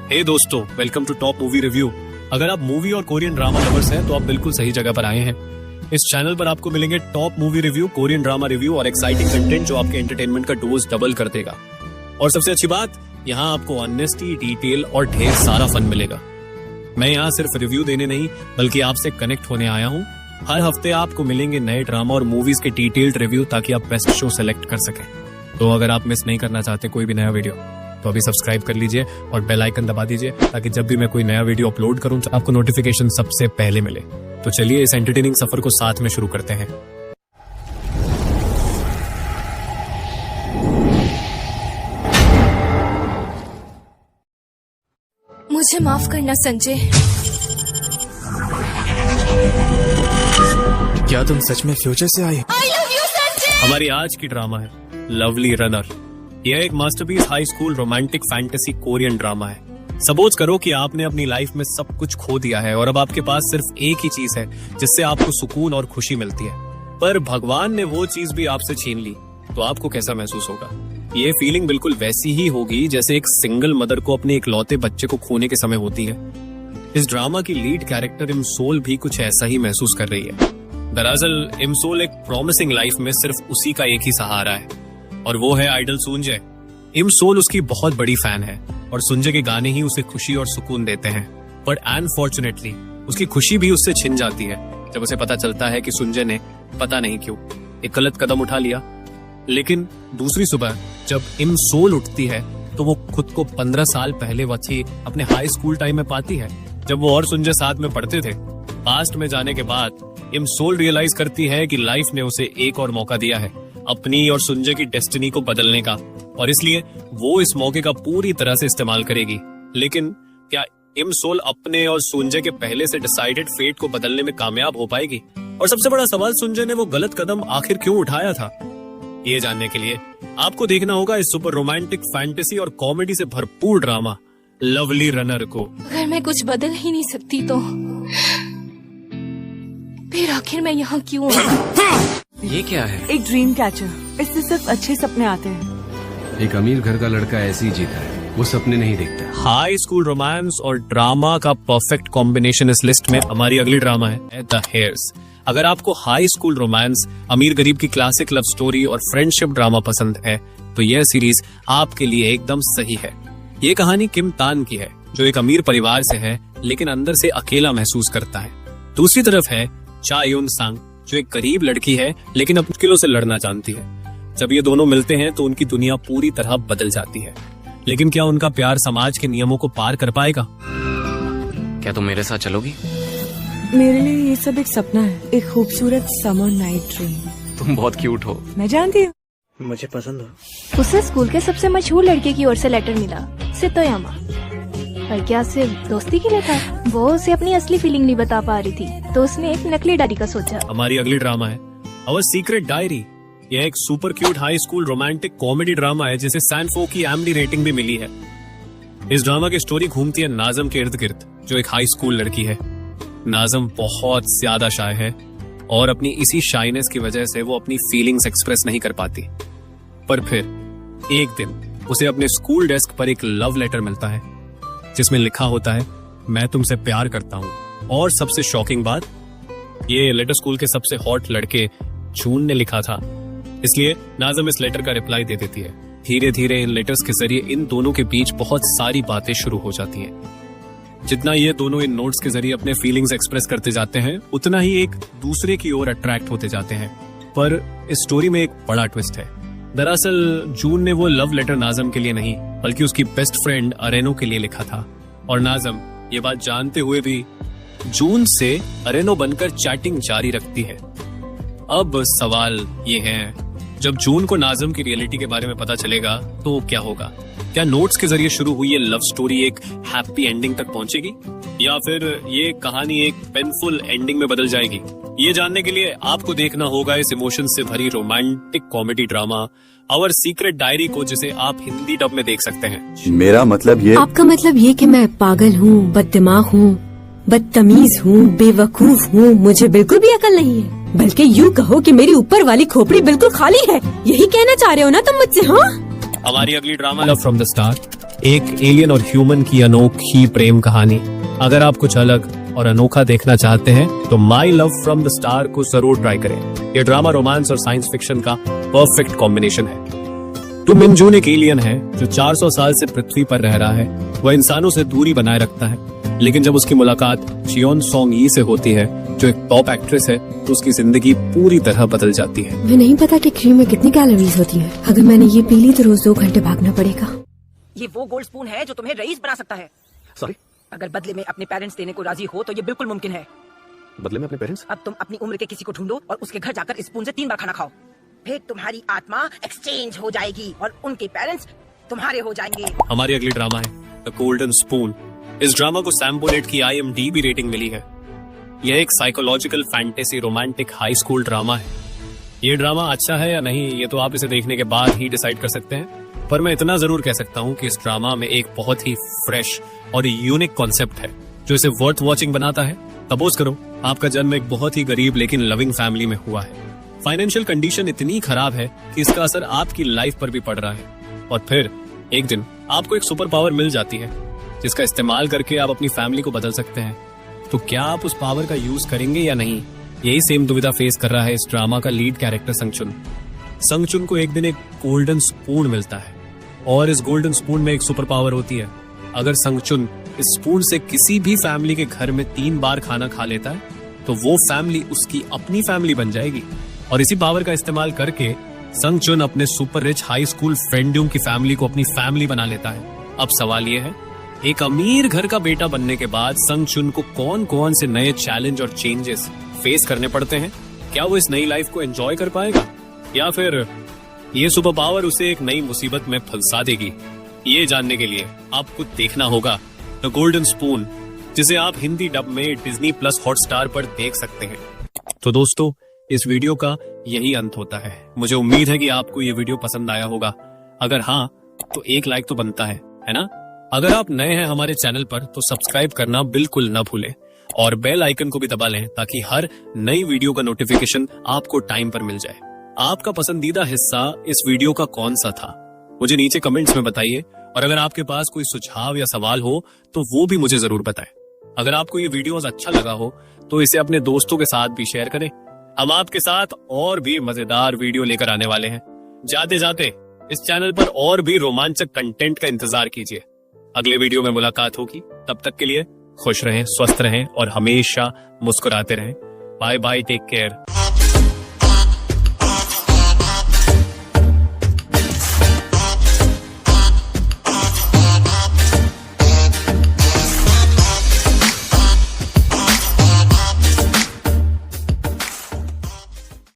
हे दोस्तों, welcome to top movie review. अगर आप मूवी और कोरियन ड्रामा लवर्स हैं तो आप बिल्कुल सही जगह पर आए हैं। इस चैनल पर आपको मिलेंगे top movie review, Korean drama review और एक्साइटिंग कंटेंट जो आपके एंटरटेनमेंट का डोज डबल कर देगा। और सबसे अच्छी बात, यहाँ आपको ऑनेस्टी, डिटेल और ढेर सारा फन मिलेगा। मैं यहाँ सिर्फ रिव्यू देने नहीं बल्कि आपसे कनेक्ट होने आया हूँ। हर हफ्ते आपको मिलेंगे नए ड्रामा और मूवीज के डिटेल्ड रिव्यू ताकि आप बेस्ट शो सेलेक्ट कर सकें। तो अगर आप मिस नहीं करना चाहते कोई भी नया वीडियो तो अभी सब्सक्राइब कर लीजिए और बेल आइकन दबा दीजिए ताकि जब भी मैं कोई नया वीडियो अपलोड करूं तो आपको नोटिफिकेशन सबसे पहले मिले। तो चलिए इस एंटरटेनिंग सफर को साथ में शुरू करते हैं। मुझे माफ करना संजय। क्या तुम सच में फ्यूचर से आई? I love you Sanjay. हमारी आज की ड्रामा है लवली रनर। यह एक masterpiece high school romantic fantasy Korean drama है। सपोज करो कि आपने अपनी लाइफ में सब कुछ खो दिया है और अब आपके पास सिर्फ एक ही चीज है जिससे आपको सुकून और खुशी मिलती है, पर भगवान ने वो चीज भी आपसे छीन ली। तो आपको कैसा महसूस होगा? ये फीलिंग बिल्कुल वैसी ही होगी जैसे एक सिंगल मदर को अपने इकलौते बच्चे को खोने के समय होती है। इस ड्रामा की लीड कैरेक्टर इमसोल भी कुछ ऐसा ही महसूस कर रही है। दरअसल इमसोल एक प्रॉमिसिंग लाइफ में सिर्फ उसी का एक ही सहारा है और वो है आइडल सुंजय। इमसोल उसकी बहुत बड़ी फैन है और सुंजय के गाने ही उसे खुशी और सुकून देते हैं, बट अनफॉर्चुनेटली उसकी खुशी भी उससे छिन जाती है जब उसे पता चलता है कि सुंजय ने पता नहीं क्यों एक गलत कदम उठा लिया। लेकिन दूसरी सुबह जब इमसोल उठती है तो वो खुद को 15 साल पहले वही अपने हाई स्कूल टाइम में पाती है जब वो और सुंजय साथ में पढ़ते थे। पास्ट में जाने के बाद इमसोल रियलाइज करती है कि लाइफ ने उसे एक और मौका दिया है अपनी और सुंजय की डेस्टिनी को बदलने का, और इसलिए वो इस मौके का पूरी तरह से इस्तेमाल करेगी। लेकिन क्या इमसोल अपने और सुंजय के पहले से डिसाइडेड फेट को बदलने में कामयाब हो पाएगी? और सबसे बड़ा सवाल, सुंजय ने वो गलत कदम आखिर क्यों उठाया था? ये जानने के लिए आपको देखना होगा इस सुपर रोमांटिक फैंटेसी और कॉमेडी से भरपूर ड्रामा लवली रनर को। अगर मैं कुछ बदल ही नहीं सकती तो फिर आखिर मैं यहाँ क्यों हूँ? ये क्या है? एक ड्रीम कैचर। इससे सिर्फ अच्छे सपने आते हैं। एक अमीर घर का लड़का ऐसे ही जीता है, वो सपने नहीं देखता। हाई स्कूल रोमांस और ड्रामा का परफेक्ट कॉम्बिनेशन इस लिस्ट में हमारी अगली ड्रामा है द हेयर्स। अगर आपको हाई स्कूल रोमांस, अमीर गरीब की क्लासिक लव स्टोरी और फ्रेंडशिप ड्रामा पसंद है तो यह सीरीज आपके लिए एकदम सही है। ये कहानी किम तान की है जो एक अमीर परिवार से है लेकिन अंदर से अकेला महसूस करता है। दूसरी तरफ है चा यून सांग जो एक गरीब लड़की है लेकिन अब मुश्किलों से लड़ना जानती है। जब ये दोनों मिलते हैं तो उनकी दुनिया पूरी तरह बदल जाती है। लेकिन क्या उनका प्यार समाज के नियमों को पार कर पाएगा? क्या तुम मेरे साथ चलोगी? मेरे लिए ये सब एक सपना है, एक खूबसूरत समर नाइट ड्रीम। तुम बहुत क्यूट हो। मैं जानती हूँ। मुझे पसंद हो। उसे स्कूल के सबसे मशहूर लड़के की ओर से लेटर मिला, सितोयामा। पर क्या सिर्फ दोस्ती के लिए था? वो उसे अपनी असली फीलिंग नहीं बता पा रही थी तो उसने एक नकली डायरी का सोचा। हमारी अगली ड्रामा है अवर सीक्रेट डायरी। यह एक super cute high school romantic comedy drama है जिसे सैनफो की एमडी रेटिंग भी मिली है। इस ड्रामा की स्टोरी घूमती है नाजम के इर्द गिर्द जो एक हाई स्कूल लड़की है। नाजम बहुत ज्यादा शाय है और अपनी इसी शाइनेस की वजह से वो अपनी फीलिंग्स एक्सप्रेस नहीं कर पाती। पर फिर एक दिन उसे अपने स्कूल डेस्क पर एक लव लेटर मिलता है जिसमें लिखा होता है, मैं तुमसे प्यार करता हूँ। और सबसे शॉकिंग बात, ये लेटर स्कूल के सबसे हॉट लड़के जून ने लिखा था। इसलिए नाजम इस लेटर का रिप्लाई दे देती है। धीरे धीरे इन लेटर्स के जरिए इन दोनों के बीच बहुत सारी बातें शुरू हो जाती हैं। जितना ये दोनों इन नोट्स के जरिए अपने फीलिंग्स एक्सप्रेस करते जाते हैं उतना ही एक दूसरे की ओर अट्रैक्ट होते जाते हैं। पर इस स्टोरी में एक बड़ा ट्विस्ट है। दरअसल जून ने वो लव लेटर नाजम के लिए नहीं बल्कि उसकी बेस्ट फ्रेंड अरेनो के लिए लिखा था, और नाजम ये बात जानते हुए भी जून से अरेनो बनकर चैटिंग जारी रखती है। अब सवाल ये है, जब जून को नाजम की रियलिटी के बारे में पता चलेगा तो क्या होगा? क्या नोट्स के जरिए शुरू हुई ये लव स्टोरी एक हैप्पी एंडिंग तक पहुंचेगी या फिर ये कहानी एक पेनफुल एंडिंग में बदल जाएगी? ये जानने के लिए आपको देखना होगा इस इमोशन से भरी romantic comedy drama Our Secret Diary को, जिसे आप हिंदी डब में देख सकते हैं। मेरा मतलब ये। आपका मतलब ये कि मैं पागल हूँ, बददिमाग हूँ, बदतमीज हूँ, बेवकूफ हूँ, मुझे बिल्कुल भी अकल नहीं है, बल्कि यूँ कहो कि मेरी ऊपर वाली खोपड़ी बिल्कुल खाली है। यही कहना चाह रहे हो ना तुम मुझसे? हाँ, हमारी अगली drama love from the start, एक एलियन और ह्यूमन की अनोखी प्रेम कहानी। अगर आप कुछ अलग और अनोखा देखना चाहते हैं तो my love from the star को जरूर ट्राई करें। यह ड्रामा रोमांस और साइंस फिक्शन का परफेक्ट कॉम्बिनेशन है। टू मिन जून एक एलियन है जो 400 साल से पृथ्वी पर रह रहा है। वह इंसानों से दूरी बनाए रखता है, लेकिन जब उसकी मुलाकात जियोन सॉन्ग ई से होती है जो एक टॉप एक्ट्रेस है, तो उसकी जिंदगी पूरी तरह बदल जाती है। मुझे नहीं पता कि क्रीम में कितनी कैलोरीज होती है। अगर मैंने ये पी ली तो रोज 2 घंटे भागना पड़ेगा। ये वो गोल्ड स्पून है जो तुम्हें रईस बना सकता है। सॉरी, अगर बदले में अपने पेरेंट्स देने को राजी हो तो ये बिल्कुल मुमकिन है। बदले में अपने पेरेंट्स? अब तुम अपनी उम्र के किसी को ढूंढो और उसके घर जाकर इस स्पून से 3 बार खाना खाओ। फिर तुम्हारी आत्मा एक्सचेंज हो जाएगी और उनके पेरेंट्स तुम्हारे हो जाएंगे। हमारी अगली ड्रामा है द गोल्डन स्पून। इस ड्रामा को सैम्बोलेट की IMDb रेटिंग मिली है। यह एक psychological fantasy romantic high school drama है। ये ड्रामा अच्छा है या नहीं, ये तो आप इसे देखने के बाद ही डिसाइड कर सकते हैं, पर मैं इतना जरूर कह सकता हूँ कि इस ड्रामा में एक बहुत ही फ्रेश और यूनिक कॉन्सेप्ट है जो इसे वर्थ वॉचिंग बनाता है। सपोज करो आपका जन्म एक बहुत ही गरीब लेकिन लविंग फैमिली में हुआ है। फाइनेंशियल कंडीशन इतनी खराब है कि इसका असर आपकी लाइफ पर भी पड़ रहा है, और फिर एक दिन आपको एक सुपर पावर मिल जाती है जिसका इस्तेमाल करके आप अपनी फैमिली को बदल सकते हैं। तो क्या आप उस पावर का यूज करेंगे या नहीं? यही सेम दुविधा फेस कर रहा है इस ड्रामा का लीड कैरेक्टर संगचुन। संगचुन को एक दिन एक गोल्डन स्पून मिलता है और इस गोल्डन स्पून में एक सुपर पावर होती है। अगर संगचुन इस स्पून से किसी भी फैमिली के घर में 3 बार खाना खा लेता है तो वो फैमिली उसकी अपनी फैमिली बन जाएगी। और इसी पावर का इस्तेमाल करके संगचुन अपने सुपर रिच हाई स्कूल फ्रेंडों की फैमिली को अपनी फैमिली बना लेता है। अब सवाल ये है, एक अमीर घर का बेटा बनने के बाद संगचुन को कौन कौन से नए चैलेंज और चेंजेस फेस करने पड़ते हैं? क्या वो इस नई लाइफ को एंजॉय कर पाएगा या फिर ये सुपर पावर उसे एक नई मुसीबत में फंसा देगी? ये जानने के लिए आपको देखना होगा द गोल्डन स्पून, जिसे आप हिंदी डब में डिज्नी प्लस हॉटस्टार पर देख सकते हैं। तो दोस्तों, इस वीडियो का यही अंत होता है। मुझे उम्मीद है कि आपको ये वीडियो पसंद आया होगा। अगर हाँ तो एक लाइक तो बनता है ना? अगर आप नए हैं हमारे चैनल पर तो सब्सक्राइब करना बिल्कुल न भूलें और बेल आइकन को भी दबा लें ताकि हर नई वीडियो का नोटिफिकेशन आपको टाइम पर मिल जाए। आपका पसंदीदा हिस्सा इस वीडियो का कौन सा था मुझे नीचे कमेंट्स में बताइए, और अगर आपके पास कोई सुझाव या सवाल हो तो वो भी मुझे जरूर बताएं। अगर आपको ये वीडियोस अच्छा लगा हो तो इसे अपने दोस्तों के साथ भी शेयर करें। हम आपके साथ और भी मजेदार वीडियो लेकर आने वाले हैं। जाते जाते इस चैनल पर और भी रोमांचक कंटेंट का इंतजार कीजिए। अगले वीडियो में मुलाकात होगी, तब तक के लिए खुश रहें, स्वस्थ रहें और हमेशा मुस्कुराते रहें। Bye bye, take care.